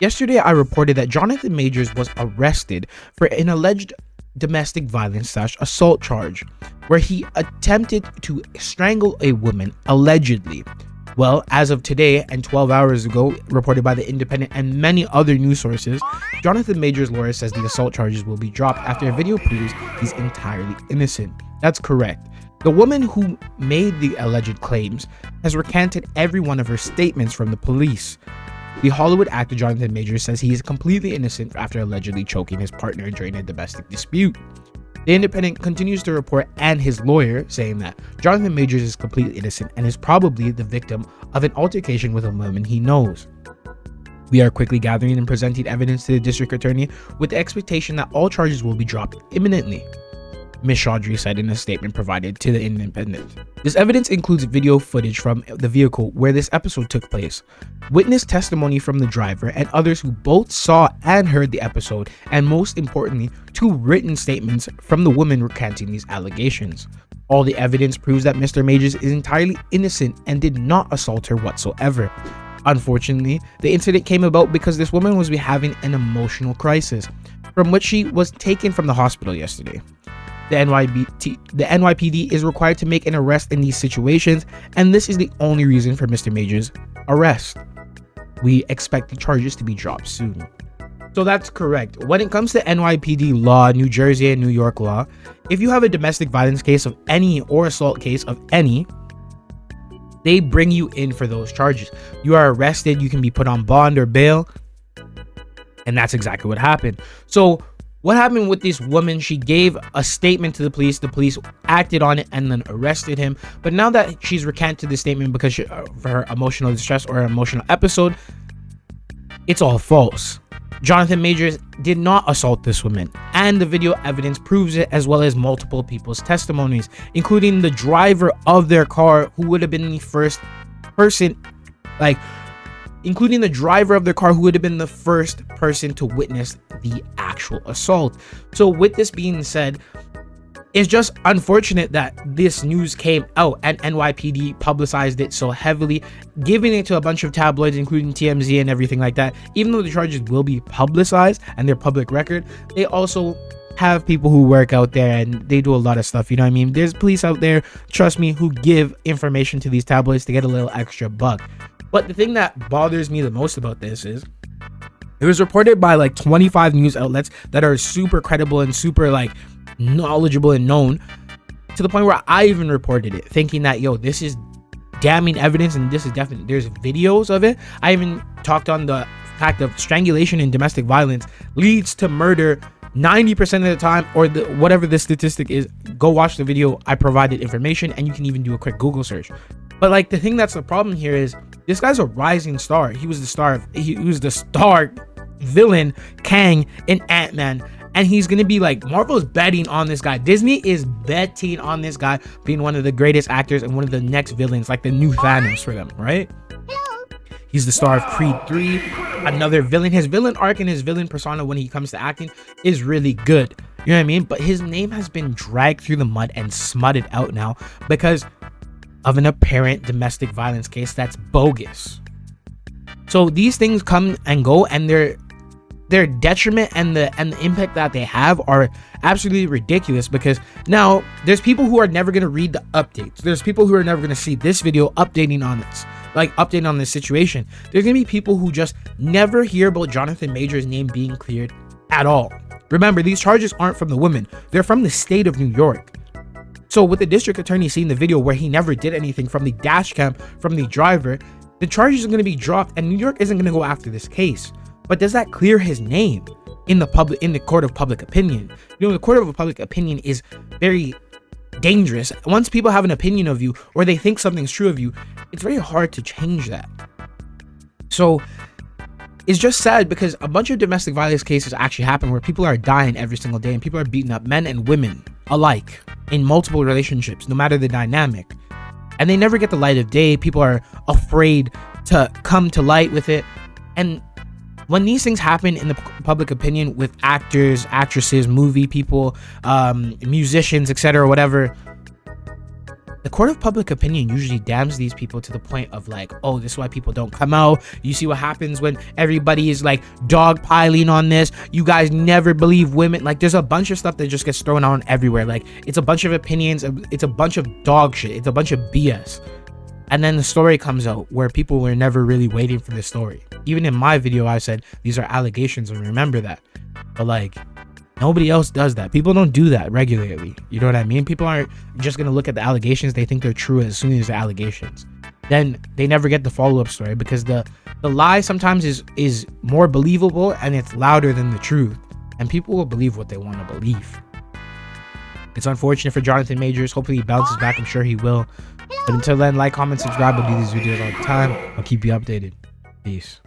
Yesterday, I reported that Jonathan Majors was arrested for an alleged domestic violence / assault charge, where he attempted to strangle a woman, allegedly. Well, as of today and 12 hours ago, reported by The Independent and many other news sources, Jonathan Majors' lawyer says the assault charges will be dropped after a video proves he's entirely innocent. That's correct. The woman who made the alleged claims has recanted every one of her statements from the police. The Hollywood actor Jonathan Majors says he is completely innocent after allegedly choking his partner during a domestic dispute. The Independent continues to report, and his lawyer saying that Jonathan Majors is completely innocent and is probably the victim of an altercation with a woman he knows. We are quickly gathering and presenting evidence to the district attorney with the expectation that all charges will be dropped imminently, Ms. Chaudhry said in a statement provided to The Independent. This evidence includes video footage from the vehicle where this episode took place, witness testimony from the driver and others who both saw and heard the episode, and most importantly, 2 written statements from the woman recanting these allegations. All the evidence proves that Mr. Majors is entirely innocent and did not assault her whatsoever. Unfortunately, the incident came about because this woman was having an emotional crisis, from which she was taken from the hospital yesterday. The NYPD is required to make an arrest in these situations, and this is the only reason for Mr. Majors' arrest. We expect the charges to be dropped soon. So that's correct. When it comes to NYPD law, New Jersey and New York law, if you have a domestic violence case of any or assault case of any, they bring you in for those charges. You are arrested, you can be put on bond or bail, and that's exactly what happened. So what happened with this woman? She gave a statement to the police acted on it and then arrested him. But now that she's recanted the statement because for her emotional distress or emotional episode, it's all false. Jonathan Majors did not assault this woman, and the video evidence proves it, as well as multiple people's testimonies, including the driver of their car, who would have been the first person, including the driver of their car, who would have been the first person to witness the actual assault. So with this being said, it's just unfortunate that this news came out and NYPD publicized it so heavily, giving it to a bunch of tabloids, including TMZ and everything like that. Even though the charges will be publicized and they're public record, they also have people who work out there and they do a lot of stuff, you know what I mean? There's police out there, trust me, who give information to these tabloids to get a little extra buck. But the thing that bothers me the most about this is it was reported by 25 news outlets that are super credible and super knowledgeable and known, to the point where I even reported it, thinking that this is damning evidence and this is definitely, there's videos of it. I even talked on the fact of strangulation and domestic violence leads to murder 90% of the time, or whatever the statistic is. Go watch the video. I provided information, and you can even do a quick Google search. But the thing that's the problem here is this guy's a rising star. He was the star villain Kang in Ant-Man, and he's gonna be Marvel's betting on this guy. Disney is betting on this guy being one of the greatest actors and one of the next villains, the new Thanos for them, right? He's the star of Creed 3, another villain. His villain arc and his villain persona when he comes to acting is really good, you know what I mean? But his name has been dragged through the mud and smutted out now because of an apparent domestic violence case that's bogus. So these things come and go, and their detriment and the impact that they have are absolutely ridiculous, because now there's people who are never going to read the updates. There's people who are never going to see this video updating on this, updating on this situation. There's going to be people who just never hear about Jonathan Majors' name being cleared at all. Remember, these charges aren't from the woman. They're from the state of New York. So with the district attorney seeing the video where he never did anything from the dash cam from the driver, the charges are going to be dropped and New York isn't going to go after this case. But does that clear his name in the court of public opinion? The court of public opinion is very dangerous. Once people have an opinion of you, or they think something's true of you, it's very hard to change that. So it's just sad, because a bunch of domestic violence cases actually happen where people are dying every single day and people are beating up, men and women alike, in multiple relationships, no matter the dynamic. And they never get the light of day. People are afraid to come to light with it. And when these things happen in the public opinion with actors, actresses, movie people, musicians, etc., whatever, the court of public opinion usually damns these people to the point of like, oh, this is why people don't come out. You see what happens when everybody is like dogpiling on this. You guys never believe women. Like, there's a bunch of stuff that just gets thrown on everywhere. Like, it's a bunch of opinions. It's a bunch of dog shit. It's a bunch of BS. And then the story comes out where people were never really waiting for the story. Even in my video, I said these are allegations, and remember that. But like, nobody else does that. People don't do that regularly. You know what I mean? People aren't just gonna look at the allegations. They think they're true as soon as the allegations. Then they never get the follow-up story, because the lie sometimes is more believable and it's louder than the truth. And people will believe what they want to believe. It's unfortunate for Jonathan Majors. Hopefully he bounces back. I'm sure he will. But until then, like, comment, subscribe. I'll do these videos all the time. I'll keep you updated. Peace.